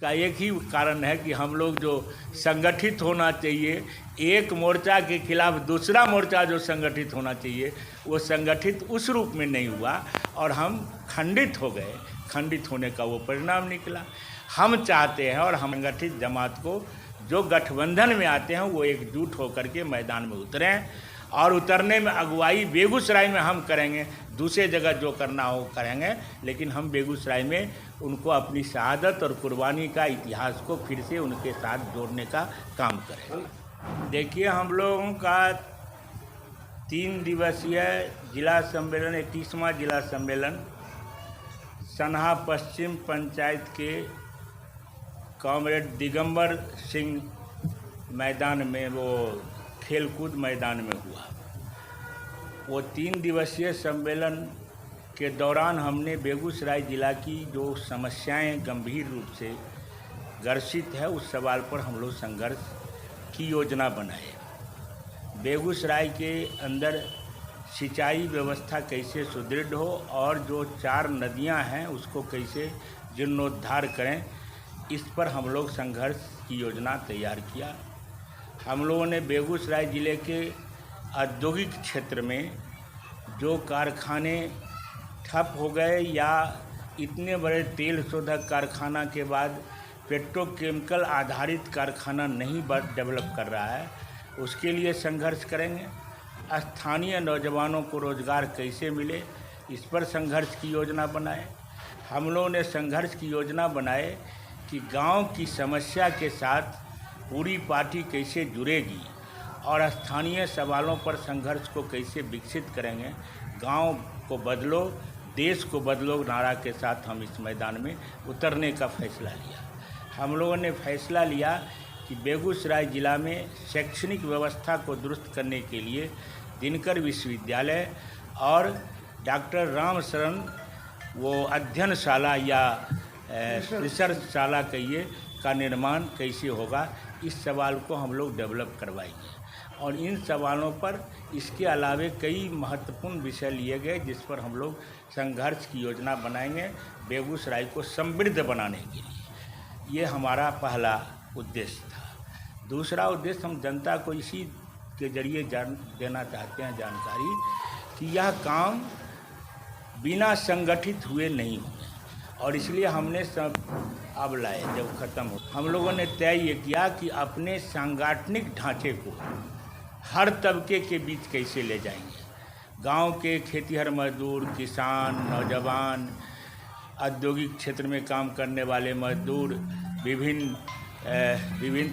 का एक ही कारण है कि हम लोग जो संगठित होना चाहिए, एक मोर्चा के खिलाफ दूसरा मोर्चा जो संगठित होना चाहिए वो संगठित उस रूप में नहीं हुआ और हम खंडित हो गए। खंडित होने का वो परिणाम निकला। हम चाहते हैं और हम संगठित जमात को जो गठबंधन में आते हैं वो एकजुट होकर के मैदान में उतरें और उतरने में अगुवाई बेगूसराय में हम करेंगे, दूसरे जगह जो करना हो करेंगे, लेकिन हम बेगूसराय में उनको अपनी शहादत और कुर्बानी का इतिहास को फिर से उनके साथ जोड़ने का काम करेंगे। देखिए, हम लोगों का 3 दिवसीय जिला सम्मेलन 31वां जिला सम्मेलन सनहा पश्चिम पंचायत के कॉमरेड दिगंबर सिंह मैदान में, वो खेलकूद मैदान में हुआ। वो 3 दिवसीय सम्मेलन के दौरान हमने बेगूसराय ज़िला की जो समस्याएं गंभीर रूप से ग्रसित है उस सवाल पर हम लोग संघर्ष की योजना बनाए। बेगूसराय के अंदर सिंचाई व्यवस्था कैसे सुदृढ़ हो और जो 4 नदियां हैं उसको कैसे जीर्णोद्धार करें, इस पर हम लोग संघर्ष की योजना तैयार किया। हम लोगों ने बेगूसराय ज़िले के औद्योगिक क्षेत्र में जो कारखाने ठप हो गए या इतने बड़े तेल शोधक कारखाना के बाद पेट्रोकेमिकल आधारित कारखाना नहीं डेवलप कर रहा है, उसके लिए संघर्ष करेंगे। स्थानीय नौजवानों को रोज़गार कैसे मिले, इस पर संघर्ष की योजना बनाए। हम लोगों ने संघर्ष की योजना बनाए कि गांव की समस्या के साथ पूरी पार्टी कैसे जुड़ेगी और स्थानीय सवालों पर संघर्ष को कैसे विकसित करेंगे। गांव को बदलो, देश को बदलो नारा के साथ हम इस मैदान में उतरने का फैसला लिया। हम लोगों ने फैसला लिया कि बेगूसराय ज़िला में शैक्षणिक व्यवस्था को दुरुस्त करने के लिए दिनकर विश्वविद्यालय और डॉक्टर राम शरण वो अध्ययनशाला या रिसर्चशाला कहिए का निर्माण कैसे होगा, इस सवाल को हम लोग डेवलप करवाएंगे। और इन सवालों पर इसके अलावे कई महत्वपूर्ण विषय लिए गए जिस पर हम लोग संघर्ष की योजना बनाएंगे बेगूसराय को समृद्ध बनाने के लिए। ये हमारा पहला उद्देश्य था। दूसरा उद्देश्य, हम जनता को इसी के जरिए देना चाहते हैं जानकारी कि यह काम बिना संगठित हुए नहीं होंगे और इसलिए हमने सब अब लाए। जब ख़त्म हो, हम लोगों ने तय ये किया कि अपने सांगठनिक ढांचे को हर तबके के बीच कैसे ले जाएंगे। गांव के खेतीहर मजदूर, किसान, नौजवान, औद्योगिक क्षेत्र में काम करने वाले मजदूर, विभिन्न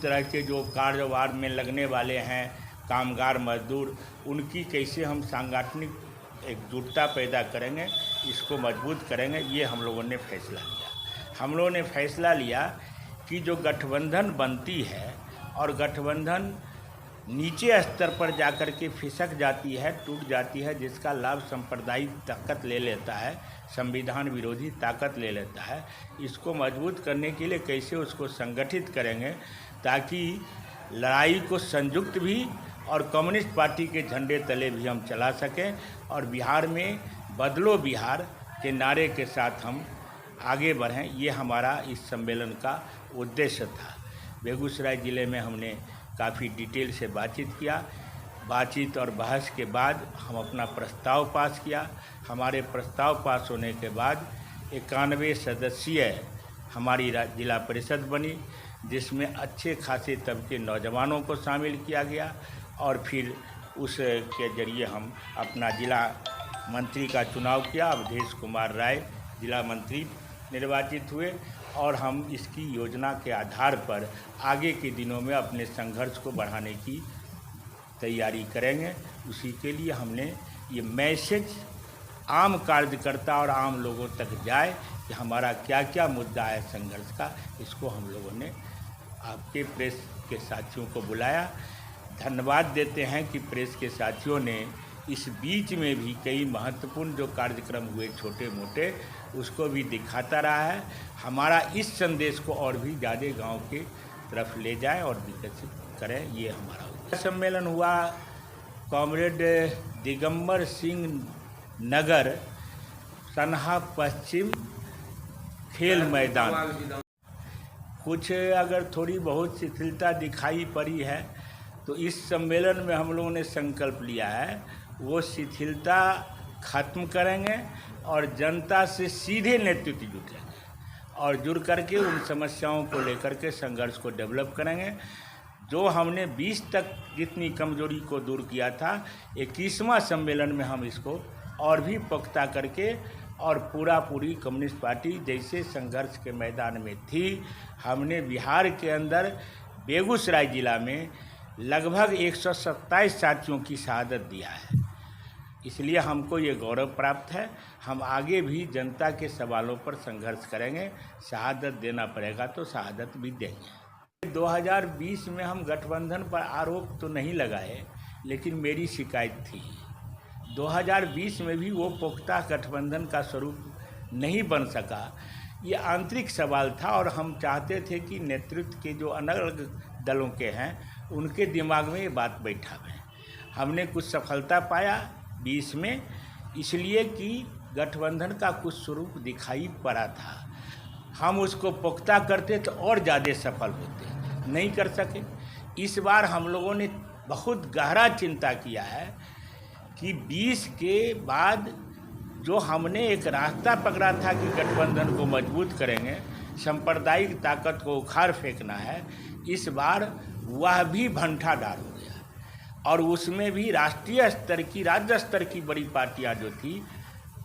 तरह के जो कारोबार में लगने वाले हैं कामगार मजदूर, उनकी कैसे हम सांगठनिक एकजुटता पैदा करेंगे, इसको मजबूत करेंगे। ये हम लोगों ने फैसला लिया। हम लोगों ने फैसला लिया कि जो गठबंधन बनती है और गठबंधन नीचे स्तर पर जाकर के फिसक जाती है, टूट जाती है, जिसका लाभ सांप्रदायिक ताकत ले लेता है, संविधान विरोधी ताकत ले लेता है, इसको मजबूत करने के लिए कैसे उसको संगठित करेंगे ताकि लड़ाई को संयुक्त भी और कम्युनिस्ट पार्टी के झंडे तले भी हम चला सकें और बिहार में बदलो बिहार के नारे के साथ हम आगे बढ़ें। ये हमारा इस सम्मेलन का उद्देश्य था। बेगूसराय ज़िले में हमने काफ़ी डिटेल से बातचीत और बहस के बाद हम अपना प्रस्ताव पास किया। हमारे प्रस्ताव पास होने के बाद 91 सदस्यीय हमारी जिला परिषद बनी, जिसमें अच्छे खासे तबके नौजवानों को शामिल किया गया और फिर उसके जरिए हम अपना जिला मंत्री का चुनाव किया। अवधेश कुमार राय जिला मंत्री निर्वाचित हुए और हम इसकी योजना के आधार पर आगे के दिनों में अपने संघर्ष को बढ़ाने की तैयारी करेंगे। उसी के लिए हमने ये मैसेज आम कार्यकर्ता और आम लोगों तक जाए कि हमारा क्या क्या मुद्दा है संघर्ष का, इसको हम लोगों ने आपके प्रेस के साथियों को बुलाया। धन्यवाद देते हैं कि प्रेस के साथियों ने इस बीच में भी कई महत्वपूर्ण जो कार्यक्रम हुए छोटे मोटे, उसको भी दिखाता रहा है। हमारा इस संदेश को और भी ज़्यादा गांव के तरफ ले जाए और विकसित करें, ये हमारा उद्देश्य। सम्मेलन हुआ कॉमरेड दिगंबर सिंह नगर सनहा पश्चिम खेल मैदान। कुछ अगर थोड़ी बहुत शिथिलता दिखाई पड़ी है तो इस सम्मेलन में हम लोगों ने संकल्प लिया है वो शिथिलता खत्म करेंगे और जनता से सीधे नेतृत्व जुटेंगे और जुड़ करके उन समस्याओं को लेकर के संघर्ष को डेवलप करेंगे। जो हमने 20 तक जितनी कमजोरी को दूर किया था 21वां सम्मेलन में हम इसको और भी पुख्ता करके और पूरी कम्युनिस्ट पार्टी जैसे संघर्ष के मैदान में थी, हमने बिहार के अंदर बेगूसराय जिला में लगभग 127 साथियों की शहादत दिया है। इसलिए हमको ये गौरव प्राप्त है। हम आगे भी जनता के सवालों पर संघर्ष करेंगे, शहादत देना पड़ेगा तो शहादत भी देंगे। 2020 में हम गठबंधन पर आरोप तो नहीं लगाए, लेकिन मेरी शिकायत थी 2020 में भी वो पुख्ता गठबंधन का स्वरूप नहीं बन सका। ये आंतरिक सवाल था और हम चाहते थे कि नेतृत्व के जो अलग अलग दलों के हैं उनके दिमाग में ये बात बैठा है। हमने कुछ सफलता पाया 20 में, इसलिए कि गठबंधन का कुछ स्वरूप दिखाई पड़ा था। हम उसको पुख्ता करते तो और ज़्यादा सफल होते, नहीं कर सके। इस बार हम लोगों ने बहुत गहरा चिंता किया है कि 20 के बाद जो हमने एक रास्ता पकड़ा था कि गठबंधन को मजबूत करेंगे, सांप्रदायिक ताकत को उखाड़ फेंकना है, इस बार वह भी भंठा डाल हो गया। और उसमें भी राष्ट्रीय स्तर की, राज्य स्तर की बड़ी पार्टियां जो थी,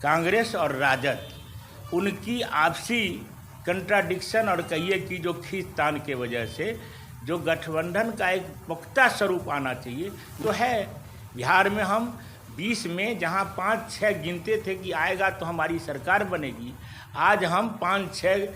कांग्रेस और राजद, उनकी आपसी कंट्राडिक्शन और कहिए कि जो खींचतान के वजह से जो गठबंधन का एक पुख्ता स्वरूप आना चाहिए तो है। बिहार में हम 20 में जहां 5-6 गिनते थे कि आएगा तो हमारी सरकार बनेगी, आज हम 5-6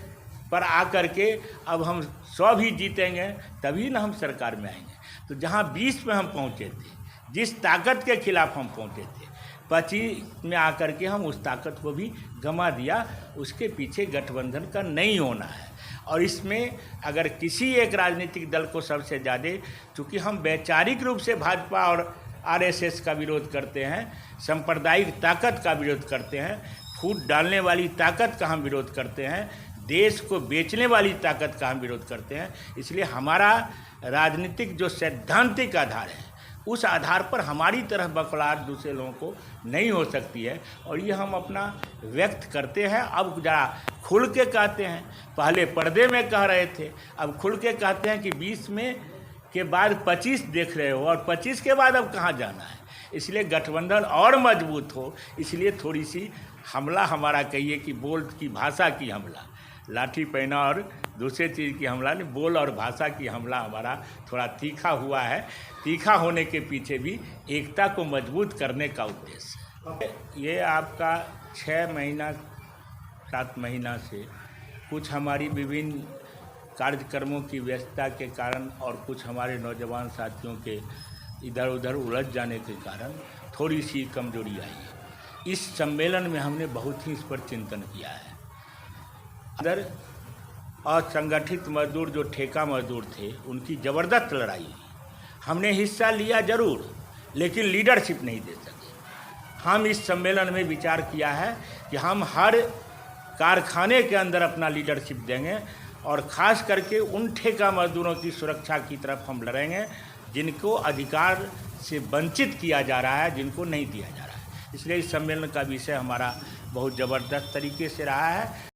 पर आकर के अब हम 100 भी जीतेंगे तभी ना हम सरकार में आएंगे। तो जहां 20 में हम पहुंचे थे, जिस ताकत के खिलाफ हम पहुंचे थे, 25 में आकर के हम उस ताकत को भी गंवा दिया। उसके पीछे गठबंधन का नहीं होना है। और इसमें अगर किसी एक राजनीतिक दल को सबसे ज़्यादा, चूँकि हम वैचारिक रूप से भाजपा और आरएसएस का विरोध करते हैं, सांप्रदायिक ताकत का विरोध करते हैं, फूट डालने वाली ताकत का हम विरोध करते हैं, देश को बेचने वाली ताकत का हम विरोध करते हैं, इसलिए हमारा राजनीतिक जो सैद्धांतिक आधार है उस आधार पर हमारी तरह बकलाहट दूसरे लोगों को नहीं हो सकती है। और ये हम अपना व्यक्त करते हैं। अब जरा खुल के कहते हैं, पहले पर्दे में कह रहे थे, अब खुल के कहते हैं कि 20 में के बाद 25 देख रहे हो और 25 के बाद अब कहाँ जाना है। इसलिए गठबंधन और मजबूत हो, इसलिए थोड़ी सी हमला हमारा, कहिए कि बोल की भाषा की हमला, लाठी पहना और दूसरे चीज़ की हमला नहीं, बोल और भाषा की हमला हमारा थोड़ा तीखा हुआ है। तीखा होने के पीछे भी एकता को मजबूत करने का उद्देश्य है। ये आपका 6 महीना 7 महीना से कुछ हमारी विभिन्न कार्यक्रमों की व्यस्तता के कारण और कुछ हमारे नौजवान साथियों के इधर उधर उलझ जाने के कारण थोड़ी सी कमजोरी आई है। इस सम्मेलन में हमने बहुत ही इस पर चिंतन किया है। अदर असंगठित मजदूर जो ठेका मजदूर थे, उनकी ज़बरदस्त लड़ाई, हमने हिस्सा लिया जरूर, लेकिन लीडरशिप नहीं दे सके। हम इस सम्मेलन में विचार किया है कि हम हर कारखाने के अंदर अपना लीडरशिप देंगे और ख़ास करके उन ठेका मजदूरों की सुरक्षा की तरफ हम लड़ेंगे जिनको अधिकार से वंचित किया जा रहा है, जिनको नहीं दिया जा रहा है। इसलिए इस सम्मेलन का विषय हमारा बहुत ज़बरदस्त तरीके से रहा है।